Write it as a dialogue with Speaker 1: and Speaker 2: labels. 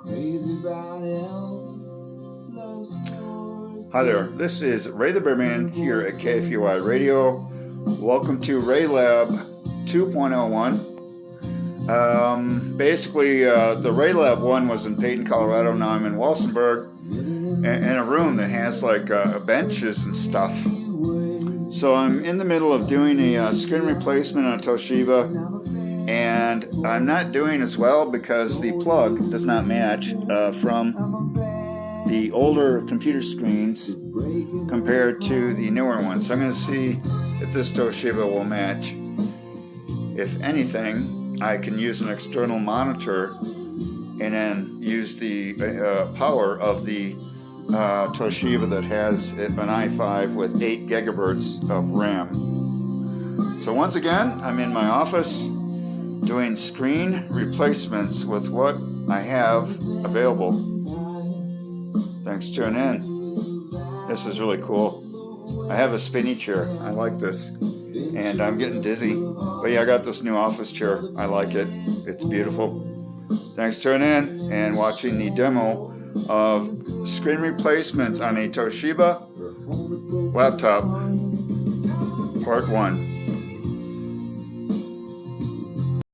Speaker 1: Hi there, this is Ray the Bearman here at KFUI Radio. Welcome to Ray Lab 2.01. Basically, the Ray Lab 1 was in Peyton, Colorado. Now I'm in Walsenburg in a room that has like benches and stuff. So I'm in the middle of doing a screen replacement on a Toshiba, and I'm not doing as well because the plug does not match from the older computer screens compared to the newer ones. So I'm going to see if this Toshiba will match. If anything, I can use an external monitor and then use the power of the Toshiba that has an i5 with 8 gigabytes of RAM. So once again, I'm in my office doing screen replacements with what I have available. Thanks for tuning in. This is really cool. I have a spinny chair. I like this. And I'm getting dizzy. But yeah, I got this new office chair. I like it. It's beautiful. Thanks for tuning in and watching the demo of screen replacements on a Toshiba laptop, part 1.